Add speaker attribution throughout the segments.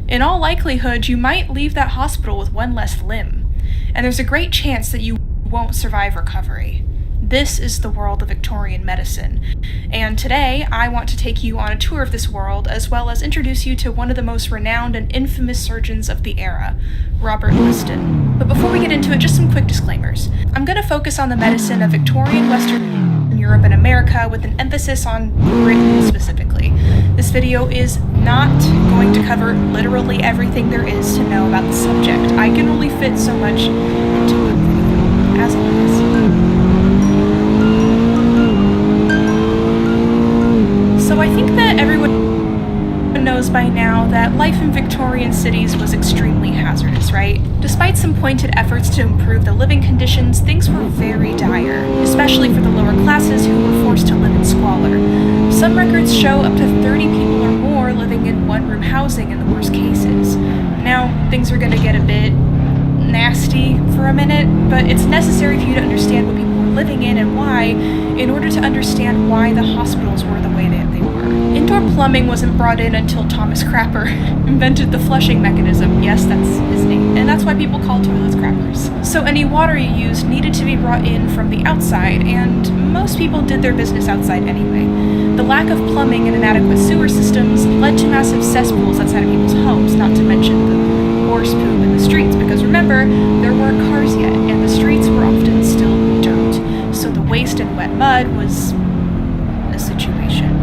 Speaker 1: In all likelihood, you might leave that hospital with one less limb, and there's a great chance that you won't survive recovery. This is the world of Victorian medicine, and today I want to take you on a tour of this world as well as introduce you to one of the most renowned and infamous surgeons of the era, Robert Liston. But before we get into it, just some quick disclaimers. I'm going to focus on the medicine of Victorian Western Europe and America with an emphasis on Britain specifically. This video is not going to cover literally everything there is to know about the subject. I can only fit so much into a video, as always. So I think that everyone knows by now that life in Victorian cities was extremely hazardous, right? Despite some pointed efforts to improve the living conditions, things were very dire, especially for the lower classes who were forced to live in squalor. Some records show up to 30 people or more living in one-room housing in the worst cases. Now, things are gonna get a bit nasty for a minute, but it's necessary for you to understand what people were living in and why, in order to understand why the hospitals were the way that they were. Indoor plumbing wasn't brought in until Thomas Crapper invented the flushing mechanism. Yes, that's his name, and that's why people call toilets crappers. So any water you used needed to be brought in from the outside, and most people did their business outside anyway. The lack of plumbing and inadequate sewer systems led to massive cesspools outside of people's homes, not to mention the horse poop in the streets, because remember, there weren't cars yet, and the streets were often still dirt, so the waste and wet mud was a situation.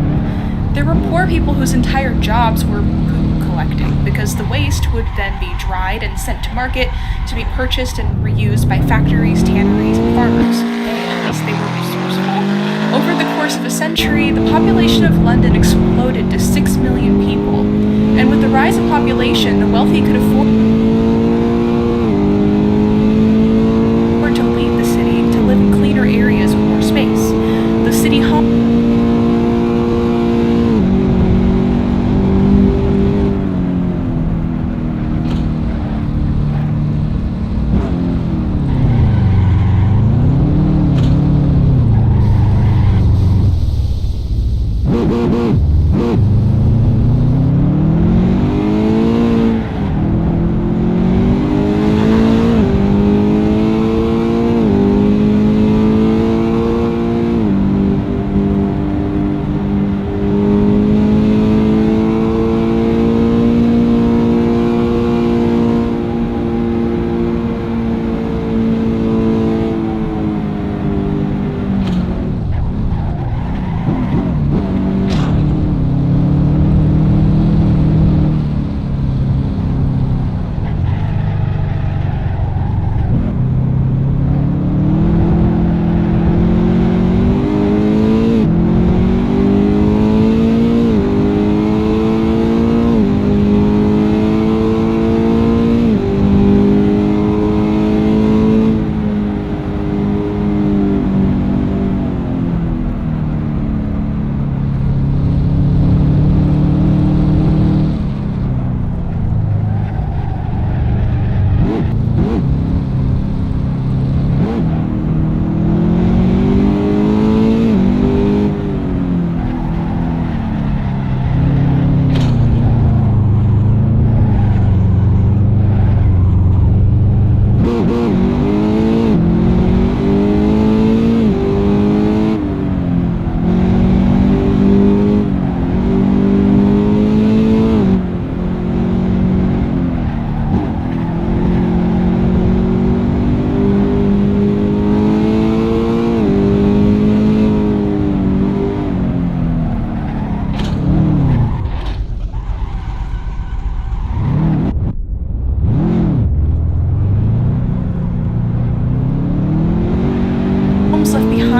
Speaker 1: There were poor people whose entire jobs were poop collecting, because the waste would then be dried and sent to market to be purchased and reused by factories, tanneries, and farmers. At least they were resourceful. Over the course of a century, the population of London exploded to 6 million people, and with the rise of population, the wealthy could afford to leave the city to live in cleaner areas with more space. The city home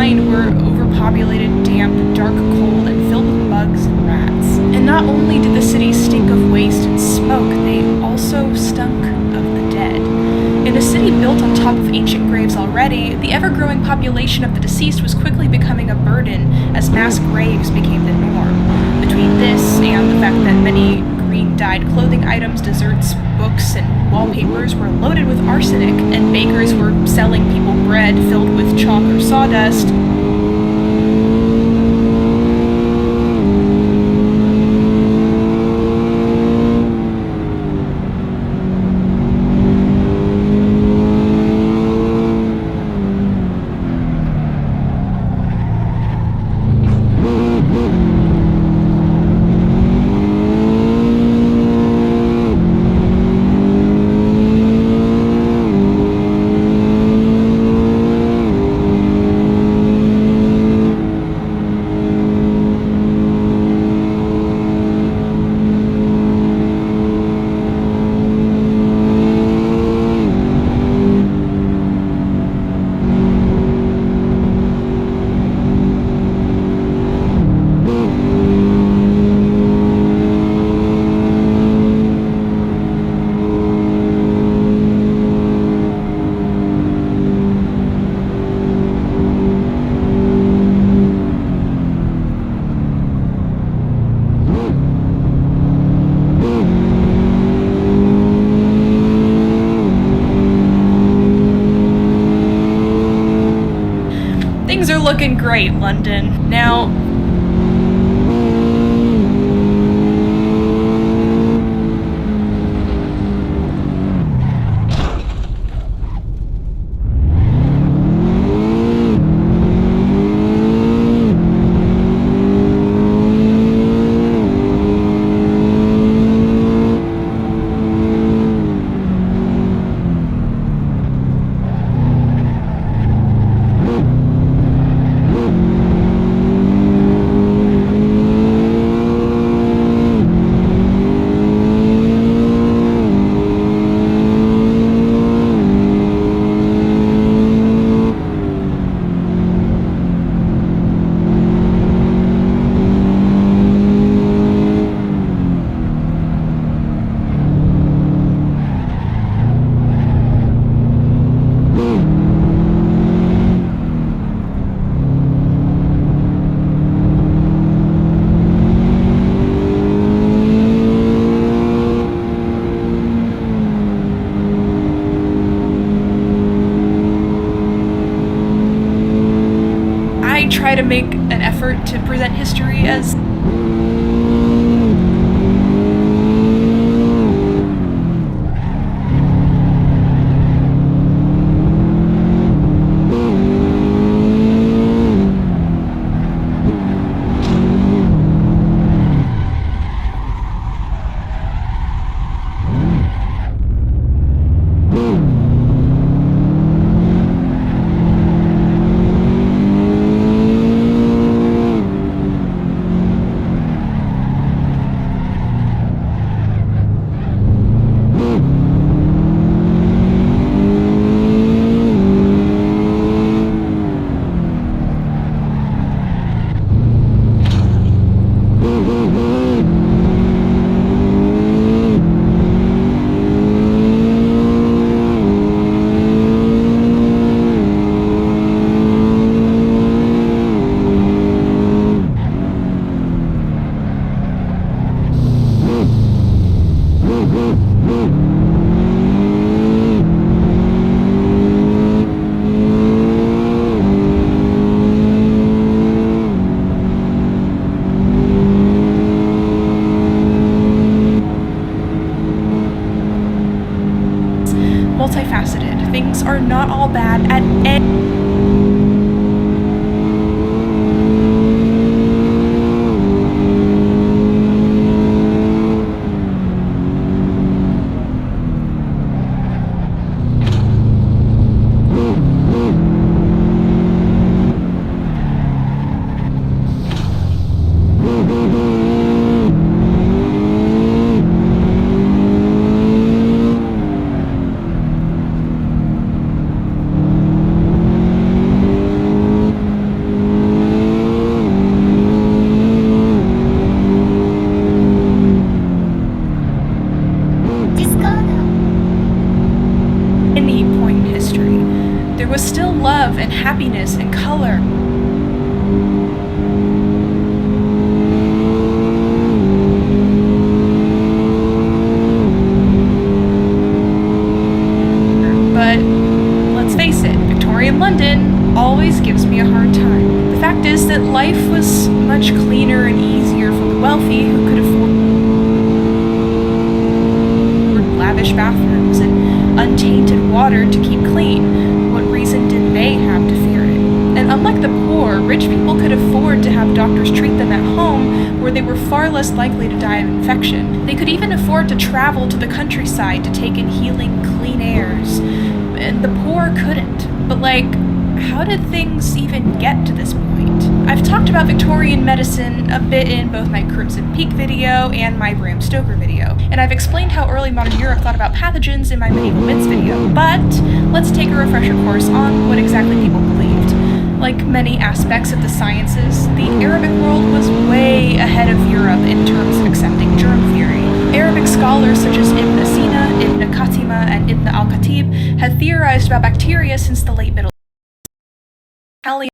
Speaker 1: were overpopulated, damp, dark, cold, and filled with bugs and rats. And not only did the city stink of waste and smoke, they also stunk of the dead. In a city built on top of ancient graves already, the ever-growing population of the deceased was quickly becoming a burden as mass graves became the norm. Between this and the fact that many green-dyed clothing items, desserts, books, and wallpapers were loaded with arsenic, and bakers were selling people bread filled with chalk or sawdust, looking great, London. Now, I try to make an effort to present history as multifaceted. Things are not all bad at any point in history. There was still love and happiness and color. But let's face it, Victorian London always gives me a hard time. The fact is that life was much cleaner and easier for the wealthy who could afford lavish bathrooms and untainted water to keep clean. What reason did they have to fear it? And unlike the poor, rich people could afford to have doctors treat them at home, where they were far less likely to die of infection. They could even afford to travel to the countryside to take in healing, clean airs. And the poor couldn't. But how did things even get to this point? I've talked about Victorian medicine a bit in both my Crimson Peak video and my Bram Stoker video, and I've explained how early modern Europe thought about pathogens in my Medieval Myths video, but let's take a refresher course on what exactly people believed. Like many aspects of the sciences, the Arabic world was way ahead of Europe in terms of accepting germ theory. Arabic scholars such as Ibn Sina, Ibn Khatima, and Ibn al-Khatib had theorized about bacteria since the late Middle Ages.